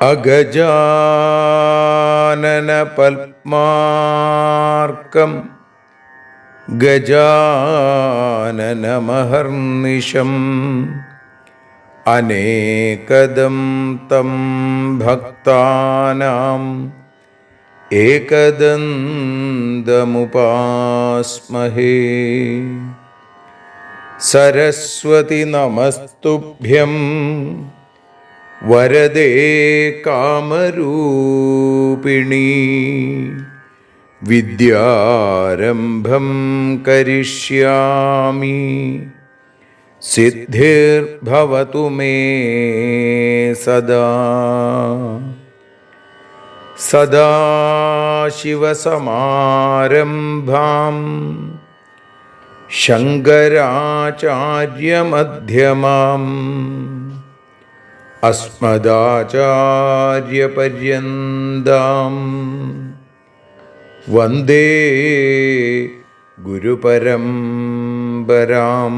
അഗജാനന പത്മാർക്കം ഗജാനനമഹർനിശം അനേകദം തം ഭക്താനാം ഏകദന്തമുപാസ്മഹേ. സരസ്വതി നമസ്തുഭ്യം വരദേ കാമരൂപിണീ. വിദ്യാരംഭം കരിഷ്യാമി സിദ്ധിർഭവതു മേ സദാ. സദാശിവസമാരംഭാം ശങ്കരാചാര്യമധ്യമാം അസ്മദാചാര്യപര്യന്താം വന്ദേ ഗുരുപരമ്പരാം.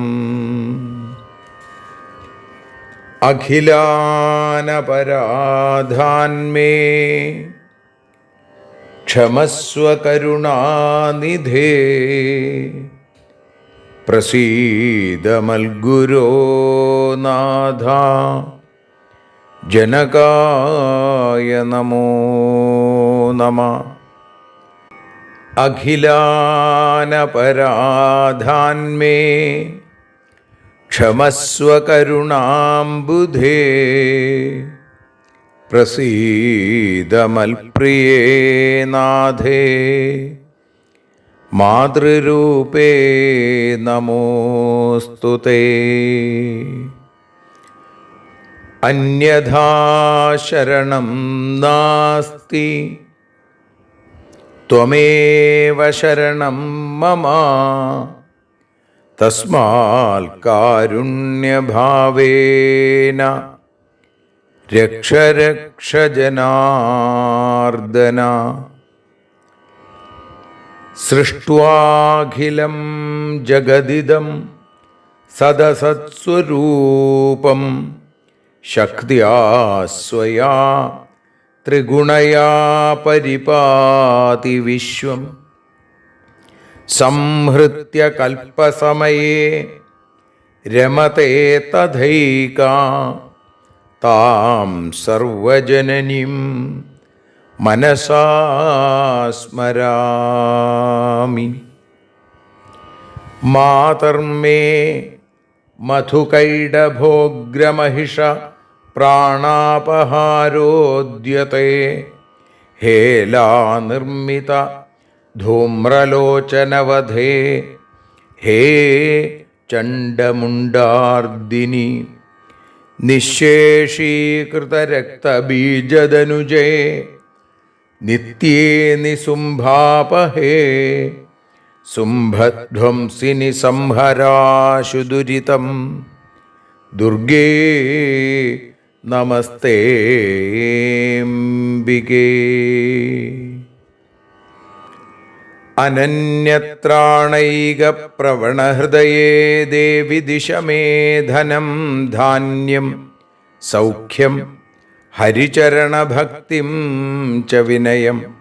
അഖിലാനപരാധാന്മേ ക്ഷമസ്വ കരുണാനിധേ. പ്രസീദ മൽഗുരോ നാഥ ജനകായ നമോ നമഃ. അഖിലാനപരാധാന്മേ ക്ഷമസ്വ കരുണാംബുധേ. പ്രസീദ മൽപ്രിയേ നാഥേ മാതൃരൂപേ നമോസ്തുതേ. അന്യഥാ ശരണം നാസ്തി ത്വമേവ ശരണം മമ. തസ്മാൽ കാരുണ്യഭാവേന രക്ഷ രക്ഷ ജനാർദ്ദന. സൃഷ്ട്വാഖിലം ജഗദിദം സദസത്സ്വരൂപം ശക്തിയാ സ്വയാ ത്രിഗുണയാ പരിപാതി വിശ്വം. സംഹൃത്യ കൽപ്പസമയേ രമതേ തഥൈകാ. താം സർവജനനീം മനസാ സ്മരാമി. മാതർമേ മധുകൈടഭോഗ്രമഹിഷ പ്രാണാപഹാരോദ്യത്തെ. ഹേലാനിർമ്മിത ധൂമ്രലോചനവധേ. ഹേ ചണ്ഡമുണ്ഡാർദിനി. നിശേഷീകൃതരക്തബീജദനുജേ നിത്യേ നിസുംഭാപഹേ. സുംഭധ്വംസിനി സംഹരാശു ദുരിതം. ദുർഗേ നമസ്തേംബികേ. അനന്യത്രാണൈകപ്രവണഹൃദയേ ദേവി ദിശ മേ ധനം ധാന്യം സൗഖ്യം ഹരിചരണഭക്തിം ച വിനയം.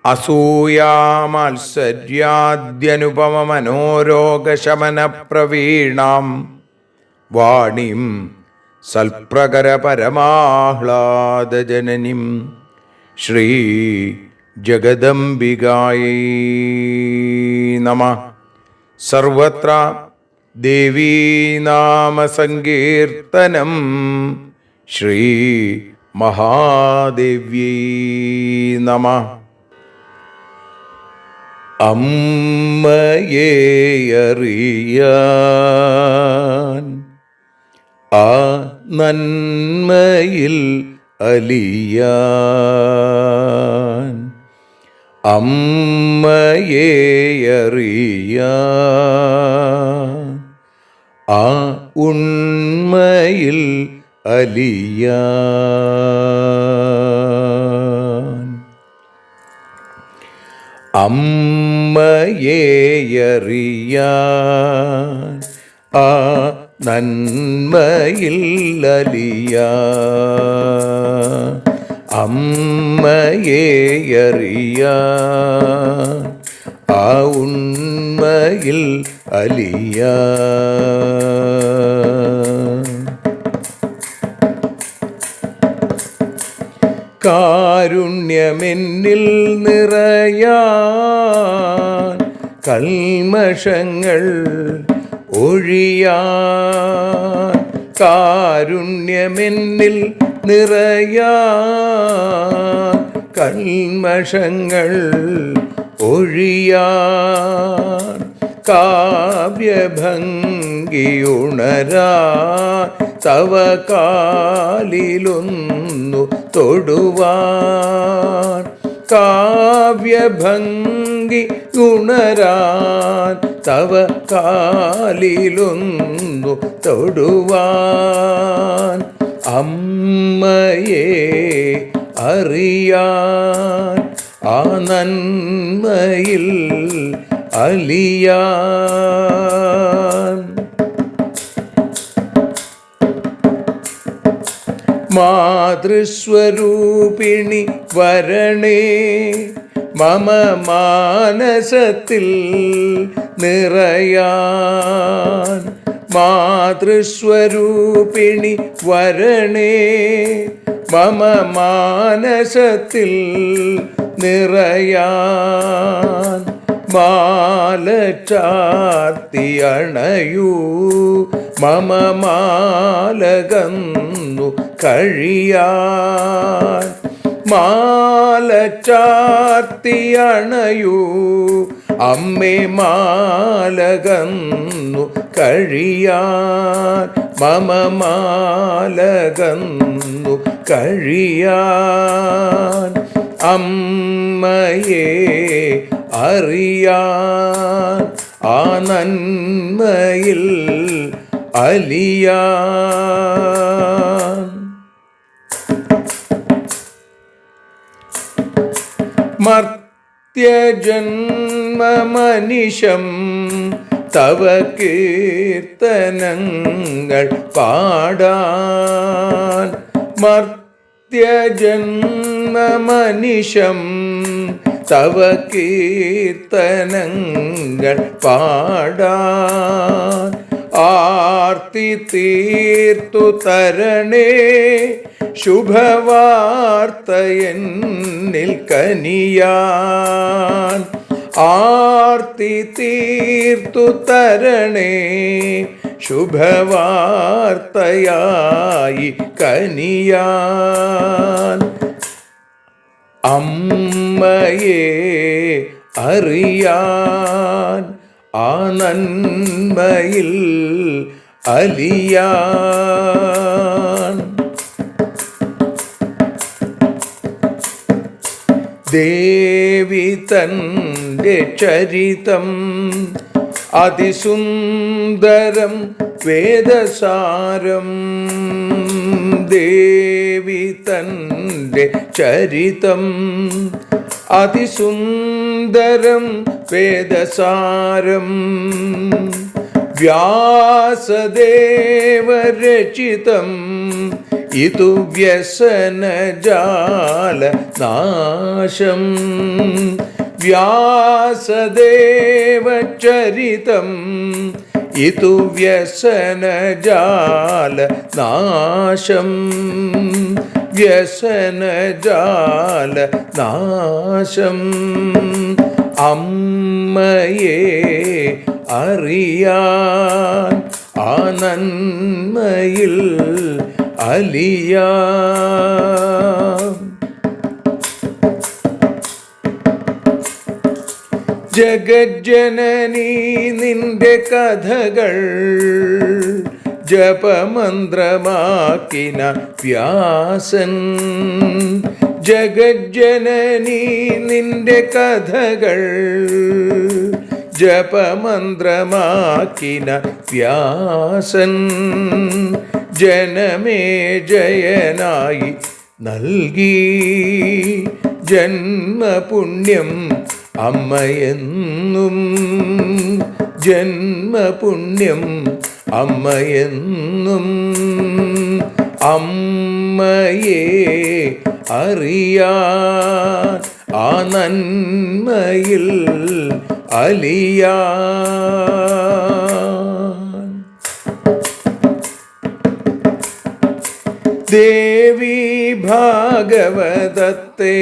അസൂയാമാത്സര്യാദ്യനുപമമനോരോഗശമനപ്രവീണാം വാണീം സൽപ്രകരപരമാഹ്ലാദജനനീം ശ്രീ ജഗദംബികായൈ നമഃ. സർവത്ര ദേവീനാമസങ്കീർത്തനം ശ്രീ മഹാദേവ്യൈ നമഃ. അമ്മയെ അറിയാൻ ആ നന്മയിൽ അലിയാൻ, അമ്മയെ അറിയാൻ ആ ഉണ്മയിൽ അലിയാൻ, അമ്മയെ അറിയാൻ ആ നന്മയിൽ അലിയാൻ, അമ്മയെ അറിയാൻ ആ ഉണ്മയിൽ അലിയാൻ. കാരുണ്യമെന്നിൽ നിറയാൻ, കൽമഷങ്ങൾ ഒഴിയാൻ, കാരുണ്യമെന്നിൽ നിറയാൻ, കൽമഷങ്ങൾ ഒഴിയാൻ, കാവ്യഭംഗിയുണരാൻ തവ കാലിലൊന്നു തൊടുവാൻ, കാവ്യഭംഗി ഉണരാൻ തവ കാലിലൊന്നു തൊടുവാൻ, അമ്മയെ അറിയാൻ ആ നന്മയിൽ അലിയാൻ. മാതൃസ്വരൂപിണി വരണേ മമ മാനസത്തിൽ നിറയാൻ, മാതൃസ്വരൂപിണി വരണേ മമ മാനസത്തിൽ നിറയാൻ, മാല ചാർത്തി അണയൂ മമ മാലകന്നു കഴിയാൻ, മാല ചാർത്തി അണയൂ അമ്മേ മാലകന്നു കഴിയാൻ, മമ മാലകന്നു കഴിയാൻ, അമ്മയെ അറിയാൻ ആ നന്മയിൽ അലിയാൻ. മർത്യജന്മമനിശം തവ കീർത്തനങ്ങൾ പാടാൻ, മർത്യജന്മമനിശം തവ കീർത്തനങ്ങൾ പാടാൻ, ആർത്തി തീർത്തു തരണേ ശുഭവാർത്തയെന്നിൽ കനിയാൻ, ആർത്തി തീർത്തു തരണേ ശുഭവാർത്തയായി കനിയാൻ, അമ്മയെ അറിയാൻ ആ നന്മയിൽ അലിയാൻ. ദേവി തൻ്റെ ചരിതം അതിസുന്ദരം വേദസാരം, ദേവി തൻ്റെ ചരിതം അതിസുന്ദരം വേദസാരം, വ്യാസദേവരചിതം ഇതു വ്യസനജാല നാശം, വ്യാസദേവചരിതം ഇതു വ്യസനജാല നാശം, വ്യസനജാല നാശം, അമ്മയെ അറിയാൻ ആ നന്മയിൽ അലിയാൻ. ജഗജ്ജനനീ നിന്റെ കഥകൾ ജപമന്ത്രമാക്കിന വ്യാസൻ. ജഗജ്ജനനീ നിന്റെ കഥകൾ ജപമന്ത്രമാക്കിന വ്യാസൻ. ജനമേ ജയനായി നൽകി ജന്മപുണ്യം അമ്മയെന്നും. ജന്മപുണ്യം അമ്മയെന്നും. അമ്മയെ അറിയാൻ ആ നന്മയിൽ അലിയാൻ. ദേവി ഭാഗവതത്തെ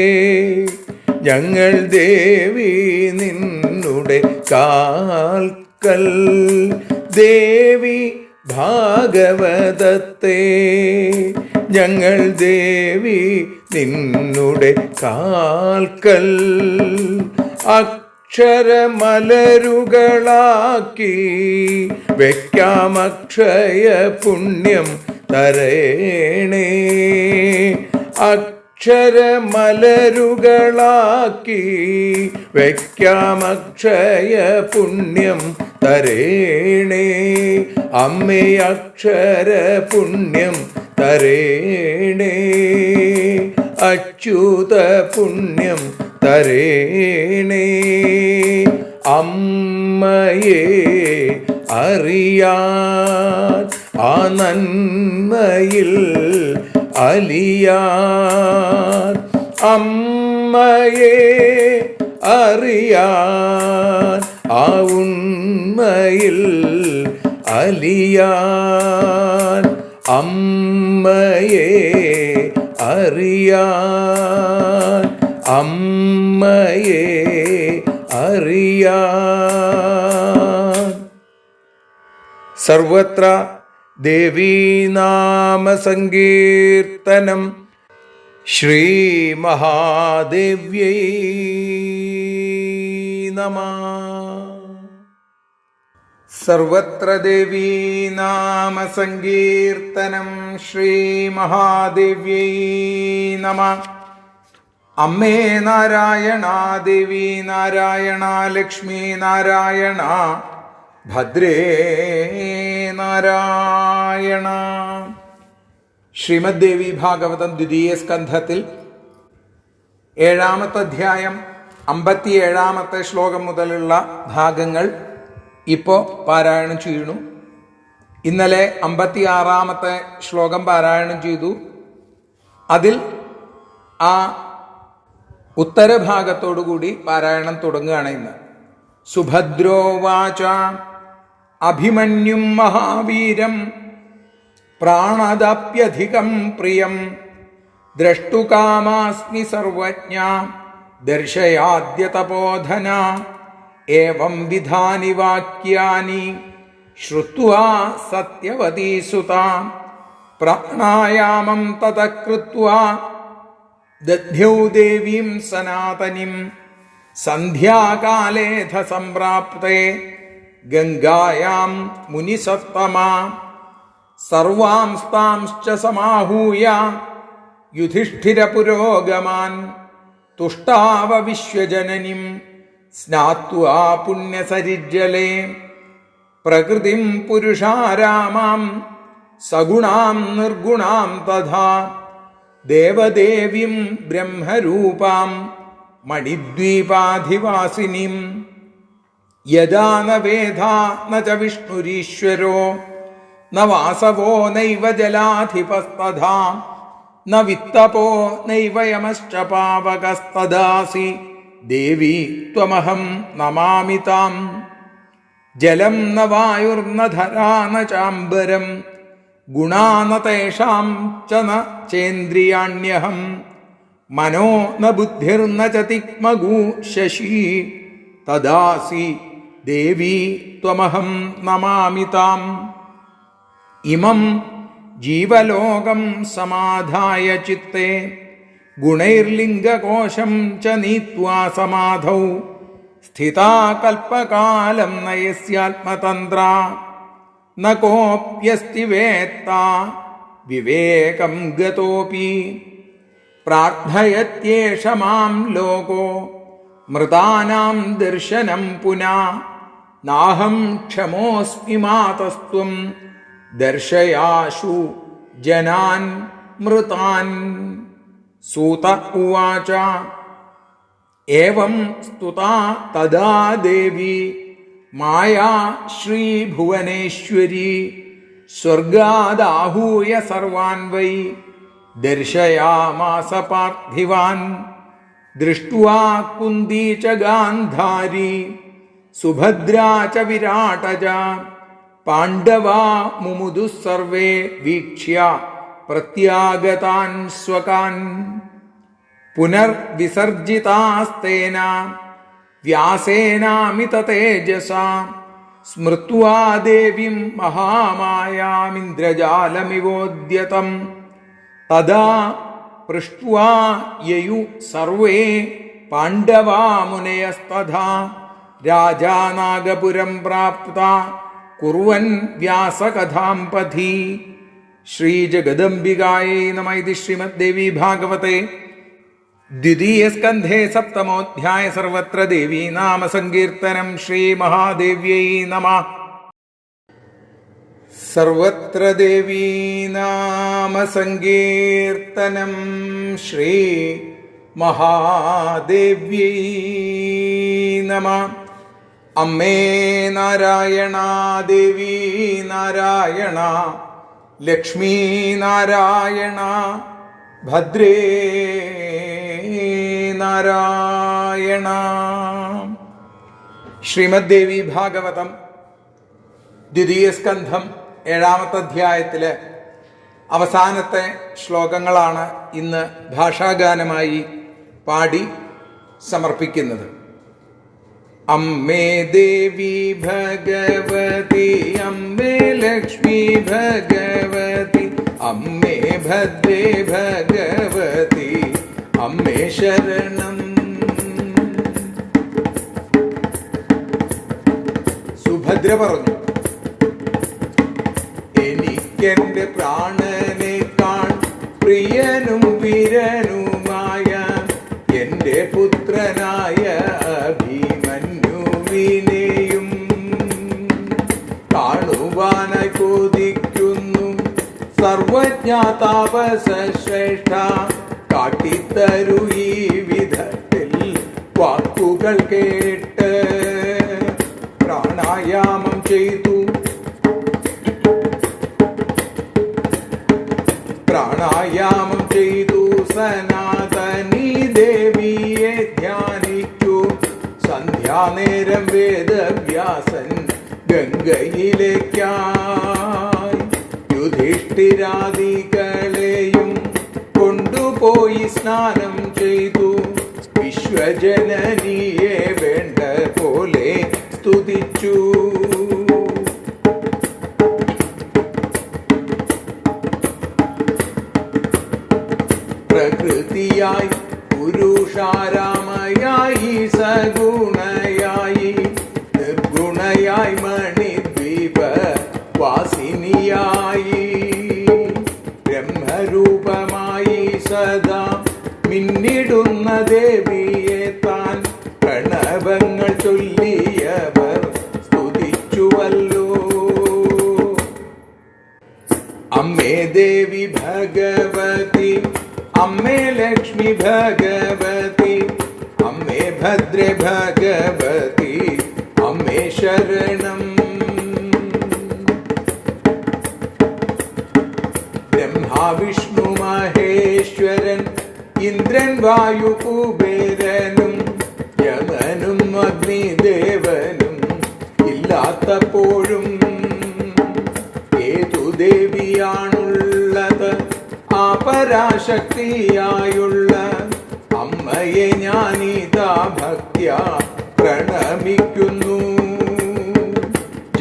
ഞങ്ങൾ ദേവി നിന്നുടെ കാൽക്കൽ. ദേവി ഭാഗവതത്തെ ഞങ്ങൾ ദേവി നിന്നുടെ കാൽക്കൽ. അക്ഷരമലരുകളാക്കി വയ്ക്കാം അക്ഷയ പുണ്യം തരേണേ. അക്ഷരമലരുകളാക്കി വയ്ക്കാം അക്ഷയ പുണ്യം തരേണേ. അമ്മേ അക്ഷര പുണ്യം തരേണേ. അച്യുത പുണ്യം തരേണേ. അമ്മയെ അറിയാൻ ആ നന്മയിൽ അലിയാൻ. അമ്മയെ അറിയാൻ ആ ഉണ്മയിൽ അലിയാൻ. അമ്മയെ അറിയാൻ. അമ്മയെ അറിയാൻ. സർവത്ര ദേവീനാമസങ്കീർത്തനം. ശ്രീ മഹാദേവ്യൈ നമഃ. സർവത്ര ദേവീനാമസങ്കീർത്തനം. ശ്രീ മഹാദേവ്യൈ നമഃ. അമ്മേ നാരായണ, ദേവി നാരായണ, ലക്ഷ്മി നാരായണ, ഭദ്രേ നാരായണ. ശ്രീമദ് ദേവി ഭാഗവതം ദ്വിതീയ സ്കന്ധത്തിൽ 7-ാമത്തെ അധ്യായം 57-ാമത്തെ ശ്ലോകം മുതലുള്ള ഭാഗങ്ങൾ ഇപ്പോൾ പാരായണം ചെയ്യുന്നു. ഇന്നലെ 56-ാമത്തെ ശ്ലോകം പാരായണം ചെയ്തു. അതിൽ ആ ഉത്തരഭാഗത്തോടുകൂടി പാരായണം തുടങ്ങുകയാണ് ഇന്ന്. സുഭദ്രോവാച അഭിമന്യും മഹാവീരം പ്രാണദപ്യധികം പ്രിയം ദ്രഷ്ടുകാമാസ്മി സർവജ്ഞ ദർശയാദ്യ തപോധന. ഏവം വിധാനി വാക്യാനി ശ്രുത്വാ സത്യവതീ സുതാ പ്രാണായാമം തതഃ കൃത്വാ ദധ്യൗ ദേവീം സനാതനിം. സന്ധ്യാകാലേധ സംപ്രാപ്തേ ഗംഗായാം മുനിസത്തമാ. സർവാംസ്താംശ്ച സമാഹൂയ യുധിഷ്ഠിരപുരോഗമാൻ തുഷ്ടാവ വിശ്വജനനിം സ്നാത്വാ പുണ്യസരിജ്ജലേ. പ്രകൃതിം പുരുഷാരാമാം സഗുണാം നിർഗുണാം തഥാ ദേവദേവീം ബ്രഹ്മരൂപാം മണിദ്വീപാധിവാസിനിം. യദാ ന വേദാ ന ച വിഷ്ണുരീശ്വരോ ന വാസവോ നൈവ ജലാധിപസ്തഥാ ന വിത്തപോ നൈവ യമശ്ച പാവകസ്തദാസി ദേവി ത്വമഹം നമാമി താം. ജലം ന വായുർന ധരാ ന ചാംബരം ഗുണാ ന തേഷാം ച ന ചേന്ദ്രിയാണ്യഹം. മനോ ന ബുദ്ധിർന ച തിക്മഗു ശശി തദാസി ദേവി ത്വമഹം നമാമി താം. ഇമം ജീവലോകം സമാധായ ചിത്തേ ഗുണൈർലിംഗകോശം ച നീത്വാ സമാധൗ സ്ഥിതാ കൽപ്പകാലം നയസ്യാത്മതന്ത്ര ന കോപ്യസ്തി വേത്ത വിവേകം ഗതോപി പ്രാർത്ഥയത്യേഷ മാം ലോകോ മൃതാനാം ദർശനം പുനാ നാഹം ക്ഷമോസ്മി മാതസ്ത്വം ദർശയാശു ജനാൻ മൃതാൻ. സൂത ഉവാച ഏവം സ്തുതാ തദാ ദേവി മായാ ശ്രീഭുവനേശ്വരി സ്വർഗാദാഹൂയ സർവാൻ വൈ ദർശയാമാസ പാർത്ഥിവാൻ. ദൃഷ്ട്വാ കുന്തി ച ഗാന്ധാരി സുഭദ്രാ ച വിരാട ച പാണ്ഡവാ മുമുദുഃ സർവേ വീക്ഷ്യ പ്രത്യാഗതാൻ സ്വകാൻ. പുനർവിസർജിതാസ്തേന വ്യാസേനാമിത തേജസാ സ്മൃത്വാ ദേവീം മഹാമായാമിന്ദ്രജാലമിവോദ്യതം. തദാ പൃഷ്ട്വാ യയു സർവേ പാണ്ഡവാ മുനയസ്തഥാ രാജാ നാഗപുരം പ്രാപ്ത കുർവൻ വ്യാസകഥാം പഥി. ശ്രീജഗദംബികായൈ നമഃ. ഇതി ശ്രീമദ്ദേവി ഭാഗവതേ ദ്വിതീയസ്കന്ധേ സപ്തമോധ്യായ. സർവത്ര ദേവീ നാമ സങ്കീർത്തനം. ശ്രീമഹാദേവ്യൈ നമഃ. സർവത്ര ദേവീ നാമ സങ്കീർത്തനം. ശ്രീ മഹാദേവ്യൈ നമഃ. അമ്മേ നാരായണ, ദേവീ നാരായണ, ലക്ഷ്മീ നാരായണ, ഭദ്രേ നാരായണ. ശ്രീമദ്ദേവി ഭാഗവതം ദ്വിതീയ സ്കന്ധം 7-ാമത്തെ അധ്യായത്തിലെ അവസാനത്തെ ശ്ലോകങ്ങളാണ് ഇന്ന് ഭാഷാഗാനമായി പാടി സമർപ്പിക്കുന്നത്. അമ്മേ ദേവി ഭഗവതി, അമ്മേ ലക്ഷ്മി ഭഗവതി, അമ്മേ ഭദ്രേ ഭഗവതി, അമ്മേ ശരണം. സുഭദ്ര പറഞ്ഞു, എനിക്കെന്റെ പ്രാണനേക്കാൾ പ്രിയനും വീരനുമായ എന്റെ പുത്രനായ അഭിമന്യുവിനെയും കാണുവാനായി കൊതിക്കുന്നു. സർവജ്ഞാതാപസശ്രേഷ്ഠ കാട്ടിത്തരൂ ഈ വിധത്തിൽ വാക്കുകൾ കേട്ട്. പ്രാണായാമം ചെയ്തു, പ്രാണായാമം ചെയ്തു സനാതനി ദേവിയെ ധ്യാനിച്ചു. സന്ധ്യാനേരം വേദവ്യാസൻ ഗംഗയിലേക്കായി യുധിഷ്ഠിരാദികളെയും കൊണ്ടുപോയി സ്നാനം ചെയ്തു. വിശ്വജനനിയെ വേണ്ട പോലെ സ്തുതിച്ചു. പ്രകൃതിയായി പുരുഷാരാമയായി സഗുണയായി നിർഗുണയായി മണിദ്വീപ വാസിനിയായി ബ്രഹ്മരൂപമായി സദാ മിന്നിടുന്ന ദേവിയെ താൻ പ്രണവങ്ങൾ ചൊല്ലിയവർ സ്തുതിച്ചുവല്ലോ. അമ്മേ ദേവി ഭഗവതി, അമ്മേ ലക്ഷ്മി ഭഗവതി, അമ്മേ ഭദ്രേ ഭഗവതി, അമ്മേ ശരണം. ബ്രഹ്മാ വിഷ്ണു മഹേശ്വരൻ ഇന്ദ്രൻ വായു കുബേരനും യമനും അഗ്നിദേവനും ഇല്ലാത്തപ്പോഴും ഏതു ദേവിയാണുള്ളത് ആ പരാശക്തിയായുള്ള അമ്മയെ ഞാനിതാ ഭക്ത്യാ പ്രണമിക്കുന്നു.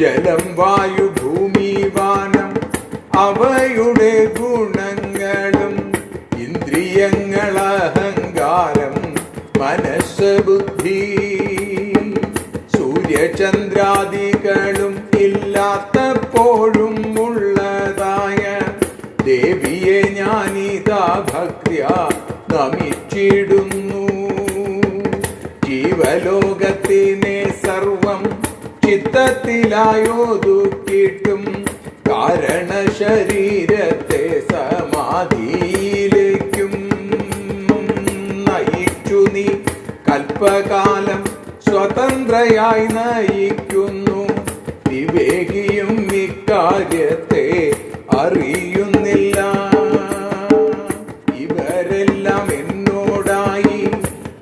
ജലം വായു ഭൂമി വാനം അവയുടെ ഗുണങ്ങളും ഇന്ദ്രിയങ്ങൾ അഹങ്കാരം മനസ്സ് ബുദ്ധി സൂര്യചന്ദ്രാദികളും ഇല്ലാത്തപ്പോഴും ഉള്ളതായ ദേവിയെ ഞാനിതാ ഭക്തിയാ നമിച്ചിടുന്നു. ജീവലോകത്തിനെ സർവം ചിത്തത്തിലായൊതുക്കിയിട്ടും കാരണ ശരീരത്തെ സമാധിയിലേക്കും നയിച്ചു നീ കൽപ്പകാലം സ്വതന്ത്രയായി നയിക്കുന്നു. വിവേകിയും ഇക്കാര്യത്തെ അറിയുന്നില്ല. ഇവരെല്ലാം എന്നോടായി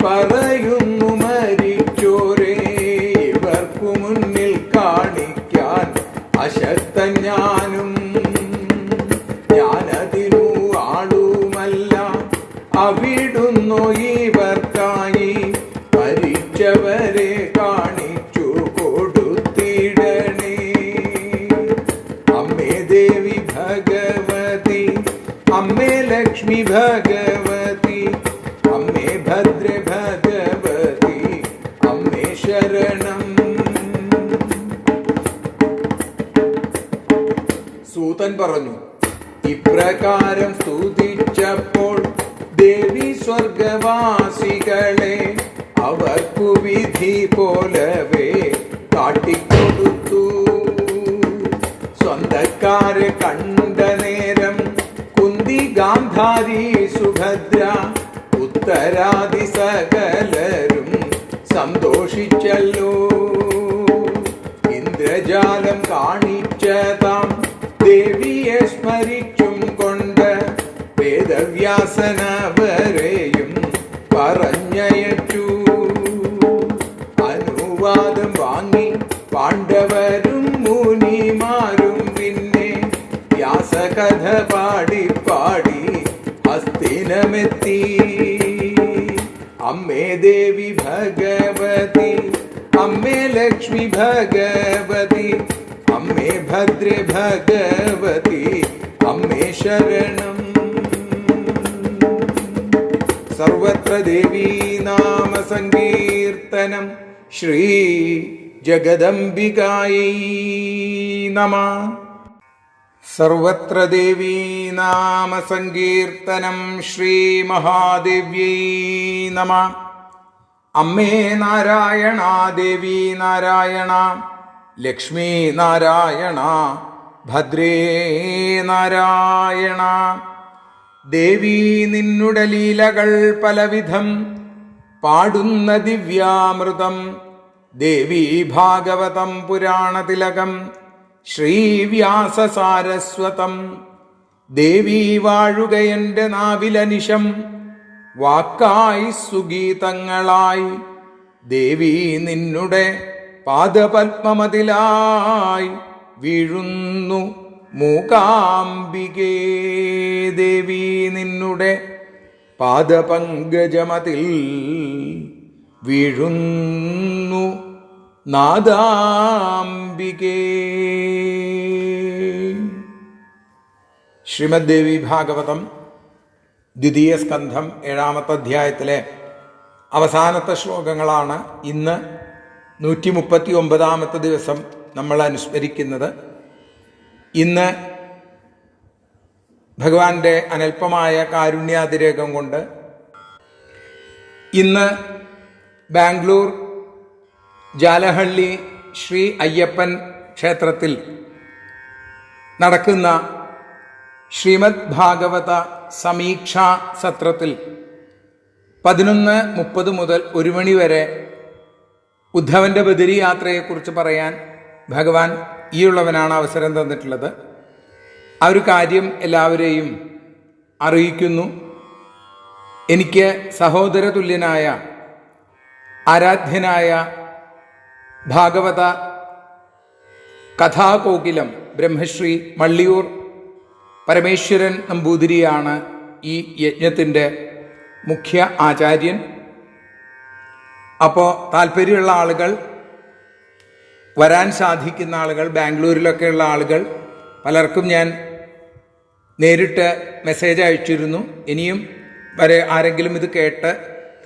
പറയുന്നു മരിച്ചോരേ, ഇവർക്കു മുന്നിൽ കാണിക്കാൻ അശക്തൻ ഞാനും. ഞാനതിനു ആളുമല്ല, അവിടുന്നു ഇവർക്കായി മരിച്ചവരെ കാണിച്ചു കൊടുത്തിടണേ. അമ്മേ ദേവി ഭഗവതി, അമ്മേ ലക്ഷ്മി ഭഗവതി, അമ്മേ ഭദ്രേ ഭഗവതി, അമ്മേ ശരണം. സൂതൻ പറഞ്ഞു, ഇപ്രകാരം സ്തുതിച്ചപ്പോൾ ദേവി സ്വർഗവാസികളെ അവർക്കു വിധി പോലവേ കാട്ടിക്കൊടുത്തു. സ്വന്തക്കാരെ കണ്ട നേരം കുന്തി, ഗാന്ധാരി, സുഭദ്ര, ഉത്തരാദി സകലരും സന്തോഷിച്ചല്ലോ. ഇന്ദ്രജാലം കാണിച്ചതാം ദേവിയെ സ്മരിച്ചും കൊണ്ട് വേദവ്യാസനവരെയും പറഞ്ഞയച്ചു. അനുവാദം വാങ്ങി പാണ്ഡവരും മുനിമാരും പിന്നെ വ്യാസകഥ പാടി പാടി ഹസ്തിനമെത്തി. അമ്മേ ദേവി ഭഗവതി, അമ്മേ ലക്ഷ്മി ഭഗവതി, അമ്മേ ഭദ്രേ ഭഗവതി, അമ്മേ ശരണം. സർവത്ര ദേവീ നാമ സങ്കീർത്തനം. ശ്രീ ജഗദംബികായൈ നമഃ. സർവത്ര ദേവീ നാമ സങ്കീർത്തനം. ശ്രീ മഹാദേവ്യൈ നമഃ. അമ്മേ നാരായണ, ദേവി നാരായണ, ലക്ഷ്മി നാരായണ, ഭദ്രേ നാരായണ. ദേവി നിന്നുടെ ലീലകൾ പലവിധം പാടുന്ന ദിവ്യാമൃതം. ദേവി ഭാഗവതം പുരാണതിലകം ശ്രീവ്യാസസാരസ്വതം. ദേവി വാഴുകയെന്റെ നാവിലനിശം വാക്കായി സുഗീതങ്ങളായി. ദേവി നിന്നുടെ പാദപത്മമതിലായി വീഴുന്നു മൂകാംബികേ. ദേവി നിന്നുടെ പാദപങ്കജമതിൽ വീഴുന്നു നാദാംബികേ. ശ്രീമദ് ദേവി ഭാഗവതം ദ്വിതീയ സ്കന്ധം 7-ാമത്തെ അധ്യായത്തിലെ അവസാനത്തെ ശ്ലോകങ്ങളാണ് ഇന്ന് 139-ാമത്തെ ദിവസം നമ്മൾ അനുസ്മരിക്കുന്നത്. ഇന്ന് ഭഗവാന്റെ അനൽപമായ കാരുണ്യാതിരേകം കൊണ്ട് ഇന്ന് ബാംഗ്ലൂർ ജാലഹള്ളി ശ്രീ അയ്യപ്പൻ ക്ഷേത്രത്തിൽ നടക്കുന്ന ശ്രീമദ് ഭാഗവത സമീക്ഷാ സത്രത്തിൽ 11:30 മുതൽ 1 മണി വരെ ഉദ്ധവന്റെ ബദരി യാത്രയെക്കുറിച്ച് പറയാൻ ഭഗവാൻ ഈയുള്ളവനാണ് അവസരം തന്നിട്ടുള്ളത്. ആ ഒരു കാര്യം എല്ലാവരെയും അറിയിക്കുന്നു. എനിക്ക് സഹോദര തുല്യനായ ആരാധ്യനായ ഭാഗവത കഥാകോകിലം ബ്രഹ്മശ്രീ മള്ളിയൂർ പരമേശ്വരൻ നമ്പൂതിരിയാണ് ഈ യജ്ഞത്തിൻ്റെ മുഖ്യ ആചാര്യൻ. അപ്പോൾ താല്പര്യമുള്ള ആളുകൾ, വരാൻ സാധിക്കുന്ന ആളുകൾ, ബാംഗ്ലൂരിലൊക്കെയുള്ള ആളുകൾ പലർക്കും ഞാൻ നേരിട്ട് മെസ്സേജ് അയച്ചിരുന്നു. ഇനിയും ആരെങ്കിലും ഇത് കേട്ട്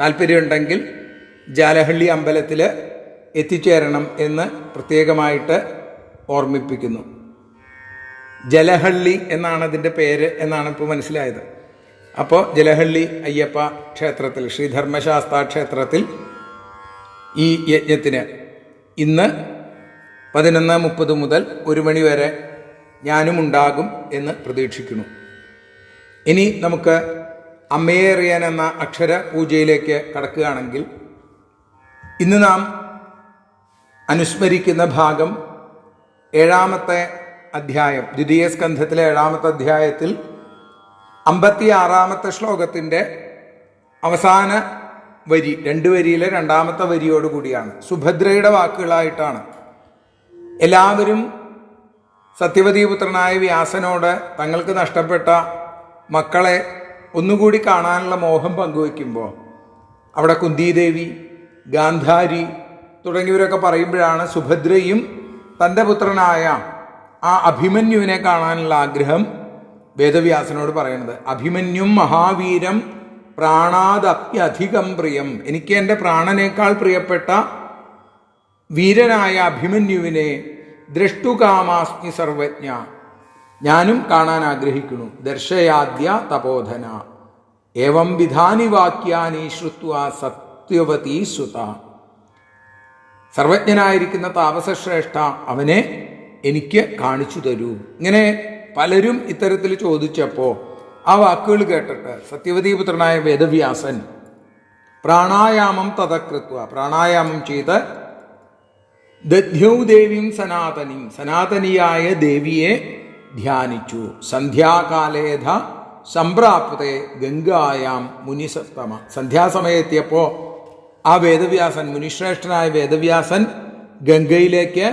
താല്പര്യമുണ്ടെങ്കിൽ ജാലഹള്ളി അമ്പലത്തിൽ എത്തിച്ചേരണം എന്ന് പ്രത്യേകമായിട്ട് ഓർമ്മിപ്പിക്കുന്നു. ജലഹള്ളി എന്നാണ് അതിൻ്റെ പേര് എന്നാണ് ഇപ്പോൾ മനസ്സിലായത്. അപ്പോൾ ജലഹള്ളി അയ്യപ്പ ക്ഷേത്രത്തിൽ, ശ്രീധർമ്മശാസ്താ ക്ഷേത്രത്തിൽ ഈ യജ്ഞത്തിന് ഇന്ന് 11:30 മുതൽ 1 മണി വരെ ഞാനും ഉണ്ടാകും എന്ന് പ്രതീക്ഷിക്കുന്നു. ഇനി നമുക്ക് അമ്മയെ അറിയാൻ എന്ന അക്ഷര പൂജയിലേക്ക് കടക്കുകയാണെങ്കിൽ, ഇന്ന് നാം അനുസ്മരിക്കുന്ന ഭാഗം 7-ാമത്തെ അധ്യായം, ദ്വിതീയ സ്കന്ധത്തിലെ 7-ാമത്തെ അധ്യായത്തിൽ 56-ാമത്തെ ശ്ലോകത്തിൻ്റെ അവസാന വരി, 2 വരിയിലെ 2-ാമത്തെ വരിയോടുകൂടിയാണ്. സുഭദ്രയുടെ വാക്കുകളായിട്ടാണ്. എല്ലാവരും സത്യവതീപുത്രനായ വ്യാസനോട് തങ്ങൾക്ക് നഷ്ടപ്പെട്ട മക്കളെ ഒന്നുകൂടി കാണാനുള്ള മോഹം പങ്കുവയ്ക്കുമ്പോൾ അവിടെ കുന്തിദേവി, ഗാന്ധാരി തുടങ്ങിയവരൊക്കെ പറയുമ്പോഴാണ് സുഭദ്രയും തൻ്റെ പുത്രനായ ആ അഭിമന്യുവിനെ കാണാനുള്ള ആഗ്രഹം വേദവ്യാസനോട് പറയുന്നത്. അഭിമന്യും മഹാവീരം പ്രാണാദപ്യധികം പ്രിയം, എനിക്ക് എൻ്റെ പ്രാണനേക്കാൾ പ്രിയപ്പെട്ട വീരനായ അഭിമന്യുവിനെ ദ്രഷ്ടുകാമാസ്മി സർവജ്ഞ, ഞാനും കാണാൻ ആഗ്രഹിക്കുന്നു. ദർശയാദ്യ തപോധന ഏവം വിധാനി വാക്യാനി ശ്രുത്വാ സത്യവതീ സുത, സർവജ്ഞനായിരിക്കുന്ന താപസശ്രേഷ്ഠ, അവനെ എനിക്ക് കാണിച്ചു തരൂ. ഇങ്ങനെ പലരും ഇത്തരത്തിൽ ചോദിച്ചപ്പോൾ ആ വാക്കുകൾ കേട്ടിട്ട് സത്യവതീപുത്രനായ വേദവ്യാസൻ പ്രാണായാമം തതകൃത്വ, പ്രാണായാമം ചെയ്ത് ദധ്യൗ ദേവീം സനാതനീം, സനാതനിയായ ദേവിയെ ധ്യാനിച്ചു. സന്ധ്യാകാലേധ സംപ്രാപ്തേ ഗംഗായാം മുനിസത്തമ, സന്ധ്യാസമയെത്തിയപ്പോൾ ആ വേദവ്യാസൻ, മുനിശ്രേഷ്ഠനായ വേദവ്യാസൻ ഗംഗയിലേക്ക്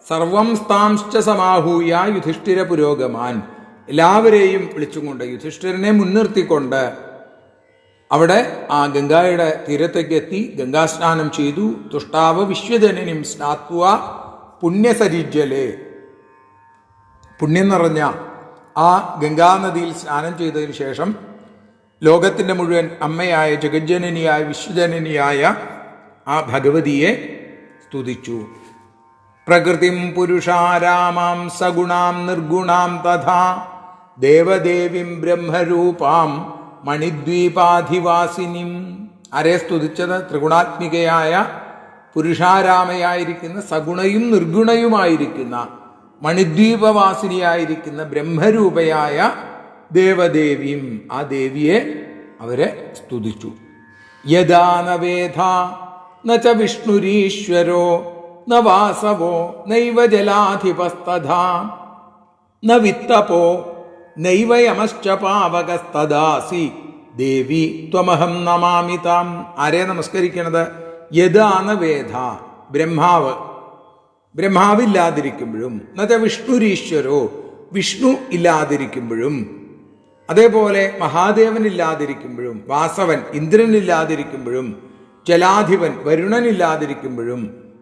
സർവം സ്ഥാംശ്ച സമാഹൂയ യുധിഷ്ഠിര പുരോഗമാൻ, എല്ലാവരെയും വിളിച്ചുകൊണ്ട്, യുധിഷ്ഠിരനെ മുൻനിർത്തിക്കൊണ്ട് അവിടെ ആ ഗംഗായുടെ തീരത്തേക്ക് എത്തി ഗംഗാസ്നാനം ചെയ്തു. തുഷ്ടാവ വിശ്വജനനിം സ്നാത്വ പുണ്യസരിജ്വലേ, പുണ്യം നിറഞ്ഞ ആ ഗംഗാനദിയിൽ സ്നാനം ചെയ്തതിന് ശേഷം ലോകത്തിൻ്റെ മുഴുവൻ അമ്മയായ ജഗജ്ജനനിയായ വിശ്വജനനിയായ ആ ഭഗവതിയെ സ്തുതിച്ചു. പ്രകൃതിം പുരുഷാരാമാം സഗുണാം നിർഗുണാം തഥാ ദേവദേവീം ബ്രഹ്മരൂപാം മണിദ്വീപാധിവാസിനിം, ആരെ സ്തുതിച്ചത്? ത്രിഗുണാത്മികയായ പുരുഷാരാമയായിരിക്കുന്ന സഗുണയും നിർഗുണയുമായിരിക്കുന്ന മണിദ്വീപവാസിനിയായിരിക്കുന്ന ബ്രഹ്മരൂപയായ ദേവദേവീം, ആ ദേവിയെ അവരെ സ്തുതിച്ചു. യദാ നവേധ നച വിഷ്ണുരീശ്വരോ ന വാസവോ നൈവ ജലാധിപസ്തഥാ ന വിത്തപോ നൈവ യമശ്ച പാവകസ്തദാസി ദേവി ത്വമഹം നമാമി താം, ആരെ നമസ്കരിക്കണത്? യദാന വേദ, ബ്രഹ്മാവില്ലാതിരിക്കുമ്പോഴും, എന്നുവെച്ചാൽ വിഷ്ണുരീശ്വരോ, വിഷ്ണു ഇല്ലാതിരിക്കുമ്പോഴും, അതേപോലെ മഹാദേവനില്ലാതിരിക്കുമ്പോഴും, വാസവൻ ഇന്ദ്രനില്ലാതിരിക്കുമ്പോഴും, ജലാധിപൻ വരുണനില്ലാതിരിക്കുമ്പോഴും,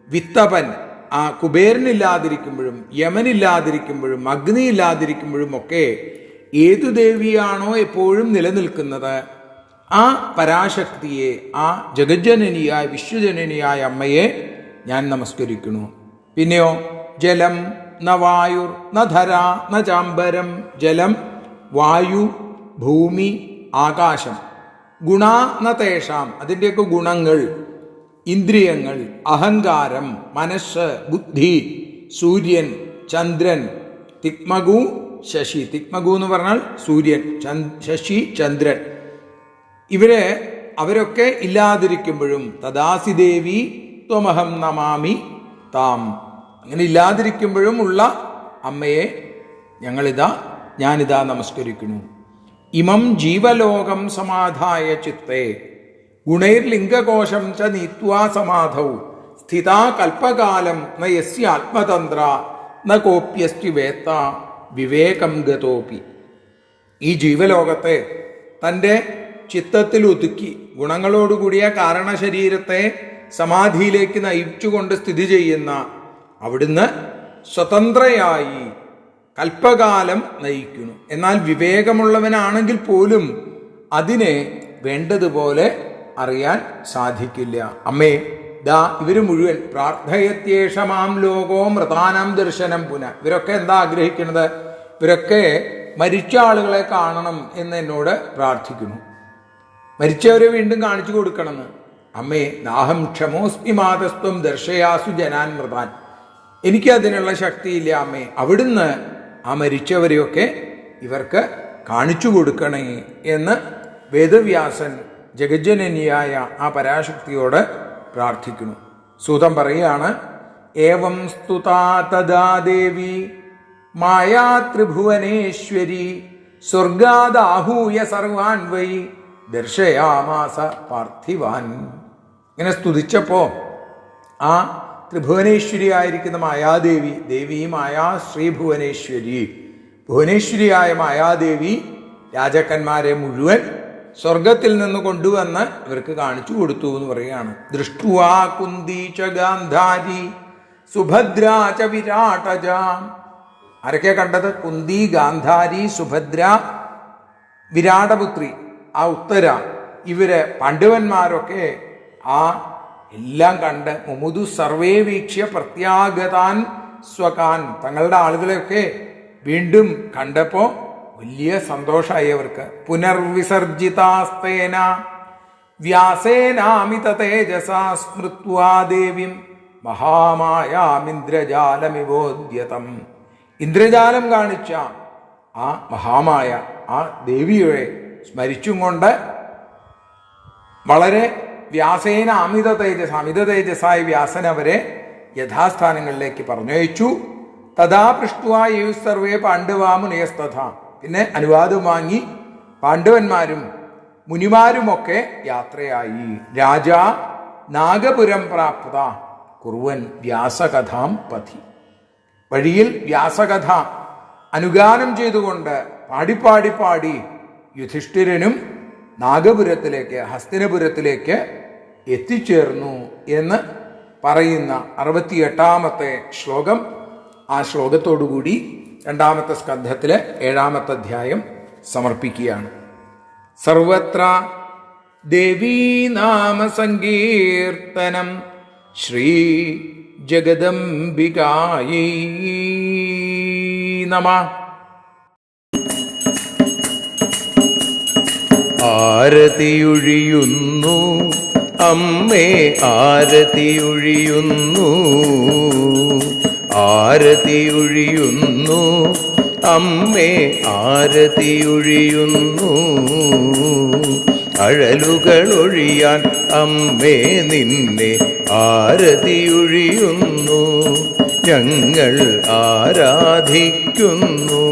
വിത്തപൻ ആ കുബേരനില്ലാതിരിക്കുമ്പോഴും, യമനില്ലാതിരിക്കുമ്പോഴും, അഗ്നിയില്ലാതിരിക്കുമ്പോഴും ഒക്കെ ഏതു ദേവിയാണോ എപ്പോഴും നിലനിൽക്കുന്നത് ആ പരാശക്തിയെ, ആ ജഗജ്ജനനിയായ വിശ്വജനനിയായ അമ്മയെ ഞാൻ നമസ്കരിക്കുന്നു. പിന്നെയോ ജലം ന വായുർ ന ധര ന ചാംബരം, ജലം, വായു, ഭൂമി, ആകാശം, ഗുണാ ന തേഷാം, അതിൻ്റെയൊക്കെ ഗുണങ്ങൾ, ഇന്ദ്രിയങ്ങൾ, അഹങ്കാരം, മനസ്സ്, ബുദ്ധി, സൂര്യൻ, ചന്ദ്രൻ, തിക്മഗു, ശശി, തിക്മഗു എന്ന് പറഞ്ഞാൽ സൂര്യൻ, ശശി, ചന്ദ്രൻ, അവരൊക്കെ ഇല്ലാതിരിക്കുമ്പോഴും തദാസി ദേവി ത്വമഹം നമാമി താം, അങ്ങനെ ഇല്ലാതിരിക്കുമ്പോഴും ഉള്ള അമ്മയെ ഞാനിതാ നമസ്കരിക്കുന്നു. ഇമം ജീവലോകം സമാധായ ചിത്തേ ഗുണൈർലിംഗകോശം ച നീത്വാ സമാധൗ സ്ഥിതാ കൽപ്പകാലം ന യസ്യ ആത്മതന്ത്ര ന കോപ്യസ്തി വേത്ത വിവേകം ഗതോപി. ഈ ജീവലോകത്തെ തൻ്റെ ചിത്തത്തിൽ ഒതുക്കി ഗുണങ്ങളോടുകൂടിയ കാരണശരീരത്തെ സമാധിയിലേക്ക് നയിച്ചുകൊണ്ട് സ്ഥിതി ചെയ്യുന്ന അവിടുന്ന് സ്വതന്ത്രയായി കൽപ്പകാലം നയിക്കുന്നു. എന്നാൽ വിവേകമുള്ളവനാണെങ്കിൽ പോലും അതിനെ വേണ്ടതുപോലെ അറിയാൻ സാധിക്കില്ല. അമ്മേ, ദാ ഇവർ മുഴുവൻ പ്രാർത്ഥയത്യേഷമാം ലോകോ മൃതാനാം ദർശനം പുന. ഇവരൊക്കെ എന്താ ആഗ്രഹിക്കുന്നത്? ഇവരൊക്കെ മരിച്ച ആളുകളെ കാണണം എന്ന് എന്നോട് പ്രാർത്ഥിക്കുന്നു. മരിച്ചവരെ വീണ്ടും കാണിച്ചു കൊടുക്കണമെന്ന്. അമ്മേ നാഹം ക്ഷമോസ്മി മാതസ്ത്വം ദർശയാസു ജനാൻ മൃതാൻ. എനിക്കതിനുള്ള ശക്തിയില്ല അമ്മേ. അവിടുന്ന് ആ മരിച്ചവരെയൊക്കെ ഇവർക്ക് കാണിച്ചു കൊടുക്കണേ എന്ന് വേദവ്യാസൻ ജഗജ്ജനനിയായ ആ പരാശക്തിയോട് പ്രാർത്ഥിക്കുന്നു. സൂതം പറയുകയാണ്, ഏവം സ്തുതാ തദാ ദേവി മായാ ത്രിഭുവനേശ്വരി സ്വർഗാദാഹൂയ സർവാൻ വൈ ദർശയാമാസ പാർത്ഥിവാൻ. ഇങ്ങനെ സ്തുതിച്ചപ്പോൾ ആ ത്രിഭുവനേശ്വരി ആയിരിക്കുന്ന മായാദേവി, ദേവി മായാ ശ്രീഭുവനേശ്വരി, ഭുവനേശ്വരിയായ മായാദേവി രാജാക്കന്മാരെ മുഴുവൻ സ്വർഗത്തിൽ നിന്ന് കൊണ്ടുവന്ന് ഇവർക്ക് കാണിച്ചു കൊടുത്തു എന്ന് പറയുകയാണ്. ദൃഷ്ടുവാ കുന്തി ച ഗാന്ധാരി സുഭദ്രാ ച വിരാടജ. ആരൊക്കെ കണ്ടത്? കുന്തി, ഗാന്ധാരി, സുഭദ്ര, വിരാടപുത്രി, ആ ഉത്തര, ഇവര് പാണ്ഡവന്മാരൊക്കെ ആ എല്ലാം കണ്ട് മുമുദു സർവേ വീക്ഷ്യ പ്രത്യാഗതാൻ സ്വകാൻ. തങ്ങളുടെ ആളുകളെയൊക്കെ വീണ്ടും കണ്ടപ്പോ വലിയ സന്തോഷമായി അവർക്ക്. പുനർവിസർജിതാസ്തേന വ്യാസേനാമിത തേജസാ സ്മൃത്വാ ദേവീം മഹാമായാമിന്ദ്രജാലമിവോദ്യതം. ഇന്ദ്രജാലം കാണിച്ച ആ മഹാമായ ആ ദേവിയെ സ്മരിച്ചും കൊണ്ട് വളരെ വ്യാസേന അമിത തേജസായ വ്യാസൻ അവരെ യഥാസ്ഥാനങ്ങളിലേക്ക് പറഞ്ഞയച്ചു. തഥാ പൃഷ്ടുവാ യു സർവേ പാണ്ഡവാ മുനയസ്തഥ. പിന്നെ അനുവാദം വാങ്ങി പാണ്ഡവന്മാരും മുനിമാരുമൊക്കെ യാത്രയായി. രാജാ നാഗപുരം പ്രാപ്ത കുറുവൻ വ്യാസകഥാം പഥി. വഴിയിൽ വ്യാസകഥ അനുഗാനം ചെയ്തുകൊണ്ട് പാടി യുധിഷ്ഠിരനും നാഗപുരത്തിലേക്ക്, ഹസ്തിനപുരത്തിലേക്ക് എത്തിച്ചേർന്നു എന്ന് പറയുന്ന 68-ാമത്തെ ശ്ലോകം. ആ ശ്ലോകത്തോടുകൂടി 2-ാമത്തെ സ്കന്ധത്തിലെ 7-ാമത്തെ അധ്യായം സമർപ്പിക്കുകയാണ്. സർവത്ര ദേവീ നാമ സങ്കീർത്തനം ശ്രീ ജഗദംബികായൈ നമഃ. ആരതിയൊഴിയുന്നു അമ്മേ ആരതിയൊഴിയുന്നു, ആരതിയൊഴിയുന്നു അമ്മേ ആരതിയൊഴിയുന്നു. അഴലുകളൊഴിയാൻ അമ്മേ നിന്നെ ആരതിയൊഴിയുന്നു, ഞങ്ങൾ ആരാധിക്കുന്നു.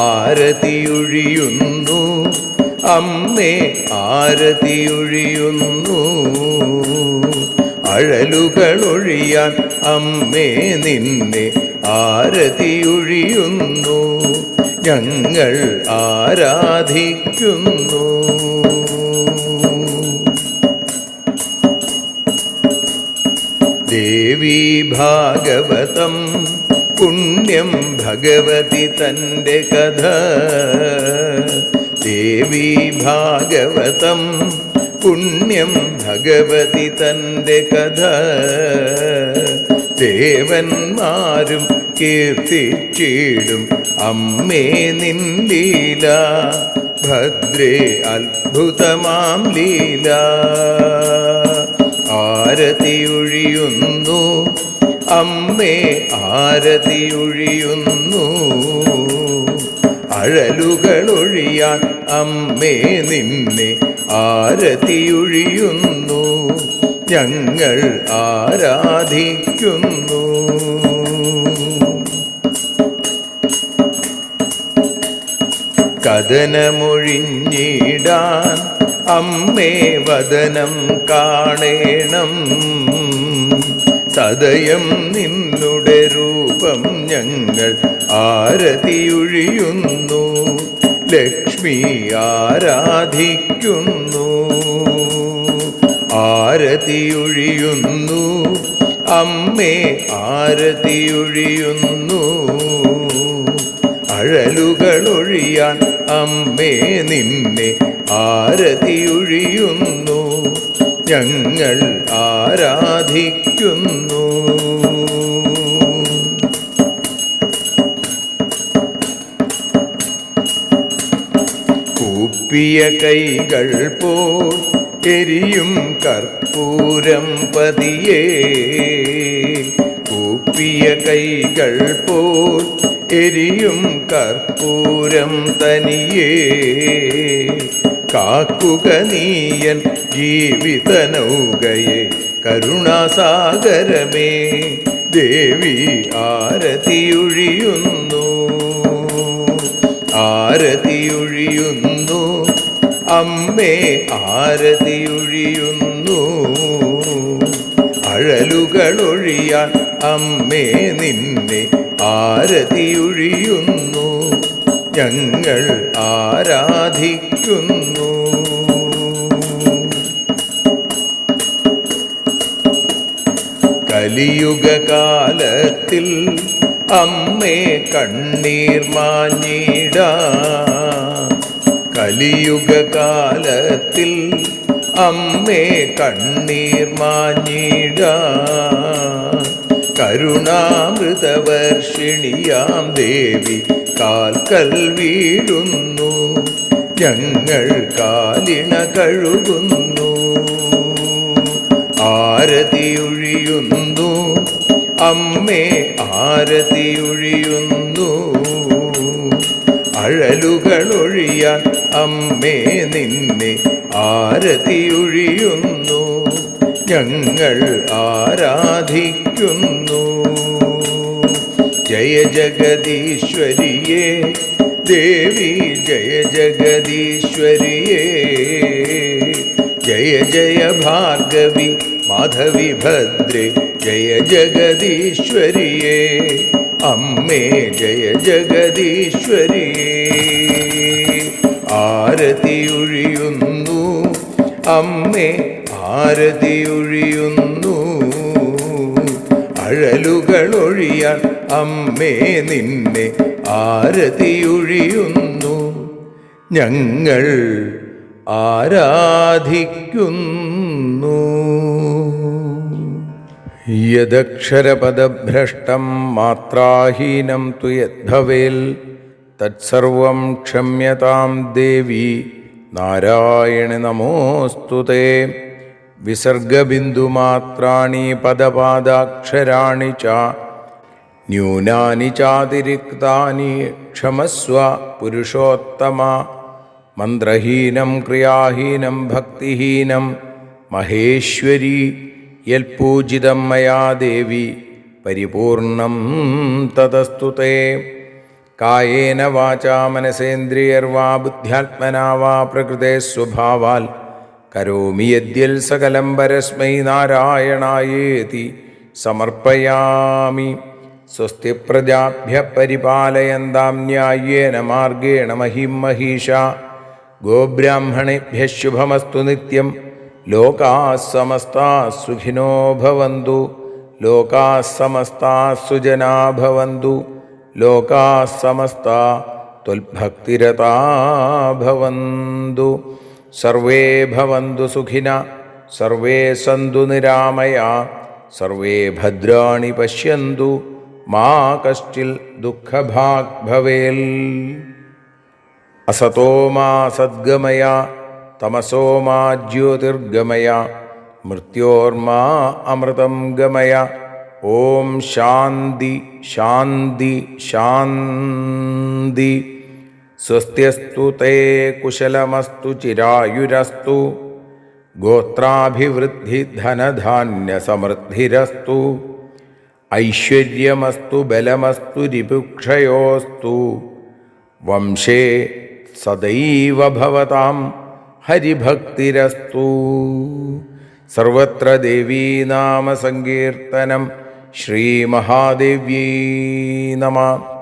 ആരതിയൊഴിയുന്നു അമ്മേ ആരതിയൊഴിയുന്നു, അഴലുകളൊഴിയാൻ അമ്മേ നിന്നെ ആരതിയൊഴിയുന്നു, ഞങ്ങൾ ആരാധിക്കുന്നു. ദേവി ഭാഗവതം പുണ്യം ഭഗവതി തൻ്റെ കഥ. ദേവി ഭാഗവതം പുണ്യം ഭഗവതി തൻ്റെ കഥ. ദേവന്മാരും കീർത്തിച്ചിടും അമ്മേ നിൻ ലീല, ഭദ്രേ അത്ഭുതമാം ലീല. ആരതിയൊഴിയുന്നു അമ്മേ ആരതിയൊഴിയുന്നു, അഴലുകളൊഴിയാൻ അമ്മേ നിന്നെ ആരതിയൊഴിയുന്നു, ഞങ്ങൾ ആരാധിക്കുന്നു. കഥനമൊഴിഞ്ഞിടാൻ അമ്മേ വദനം കാണേണം, സദയം നിന്നുടെ രൂപം ഞങ്ങൾ ആരതിയൊഴിയുന്നു, ലക്ഷ്മി ആരാധിക്കുന്നു. ആരതിയൊഴിയുന്നു അമ്മേ ആരതിയൊഴിയുന്നു, അഴലുകളൊഴിയാൻ അമ്മേ നിന്നെ ആരതിയൊഴിയുന്നു ഞങ്ങൾ ആരാധിക്കുന്നു. കൂപ്പിയ കൈകൾ പോൽ എരിയും കർപ്പൂരം പതിയേ, കൂപ്പിയ കൈകൾ പോൽ എരിയും കർപ്പൂരം തനിയേ, കാക്കുക നീയൻ ജീവിത നൗകയെ കരുണാസാഗരമേ ദേവി ആരതിയൊഴിയുന്നു. ആരതിയൊഴിയുന്നു അമ്മേ ആരതിയൊഴിയുന്നു. അഴലുകളൊഴിയാൻ അമ്മേ നിന്നെ ആരതിയൊഴിയുന്നു ഞങ്ങൾ ആരാധിക്കുന്നു. കലിയുഗകാലത്തിൽ അമ്മേ കണ്ണീർ മാഞ്ഞിടാൻ, കലിയുഗകാലത്തിൽ അമ്മേ കണ്ണീർ മാഞ്ഞിടാൻ, കരുണാമൃതവർഷിണിയാം ദേവി കാൽക്കൽ വീഴുന്നു ഞങ്ങൾ കാലിണ കഴുകുന്നു. ആരതിയൊഴിയുന്നു അമ്മേ ആരതിയൊഴിയുന്നു. അഴലുകളൊഴിയാൻ അമ്മേ നിന്നെ ആരതിയൊഴിയുന്നു ഞങ്ങൾ ആരാധിക്കുന്നു. ജയ ജഗദീശ്വരിയേ ദേവി ജയ ജഗദീശ്വരിയേ, ജയ ജയ ഭാർഗവി മാധവി ഭദ്രേ ജയ ജഗദീശ്വരിയേ അമ്മേ ജയ ജഗദീശ്വരിയേ. ആരതിയൊഴിയുന്നു അമ്മേ ആരതിയൊഴിയുന്നു. അഴലുകളൊഴിയാൻ അമ്മേ നിന്നെ ആരതിയൊഴിയുന്നു ഞങ്ങൾ ആരാധിക്കുന്നു. യദക്ഷരപദഭ്രഷ്ടം മാത്രാഹീനം തു യദ്ഭവേൽ തത്സർവം ക്ഷമ്യതാം ദേവി നാരായണി നമോസ്തുതേ. വിസർഗബിന്ദുമാത്രാണി പദപാദാക്ഷരാണി ച ന്യൂനാനി ചാതിരിക്താനി ക്ഷമസ്വ പുരുഷോത്തമ. മന്ത്രഹീനം ക്രിയാഹീനം ഭക്തിഹീനം മഹേശ്വരി യൽപൂജിതം മയാ ദേവി പരിപൂർണം തതസ്തുതേ. കായേന വാചാ മനസേന്ദ്രിയർവാ ബുദ്ധ്യാത്മനാ വാ പ്രകൃതേ സ്വഭാവാൽ കരോമി യദ്യൽ സകലം പരസ്മൈ നാരായണായേതി സമർപ്പയാമി. സ്വസ്തി പ്രജാഭ്യഃ പരിപാലയന്താം ന്യായേന മാർഗേണ മഹിം മഹീഷാ. ഗോബ്രാഹ്മണേഭ്യഃ ശുഭമസ്തു നിത്യം. ലോകാഃ സമസ്താഃ സുഖിനോ ഭവന്തു. ലോകാഃ സമസ്താഃ സുജനാ ഭവന്തു. ലോകാഃ സമസ്താഃ ത്വൽഭക്തിരതാ ഭവന്തു. സർവേ ഭവന്തു സുഖിനഃ. സർവേ സന്തു നിരാമയാഃ. സർവേ ഭദ്രാണി പശ്യന്തു. മാ കശ്ചിൽ ദുഃഖഭാഗ് ഭവേൽ. അസതോ മാ സദ്ഗമയ തമസോ മാ ജ്യോതിർഗമയ മൃത്യോർമാ അമൃതം ഗമയ. ഓം ശാന്തി ശാന്തി ശാന്തി. സ്വസ്ത്യസ്തു തേ കുശലമസ്തു ചിരായുരസ്തു. ഗോത്രാഭിവൃദ്ധി ധനധാന്യ സമൃദ്ധിരസ്തു. ഐശ്വര്യമസ്തു ബലമസ്തു രിപുക്ഷയോസ്തു. വംശേ സദൈവ ഭവതാം ഹരിഭക്തിരസ്തു. സർവത്ര ദേവീനാമസങ്കീർത്തനം. ശ്രീമഹാദേവ്യൈ നമഃ.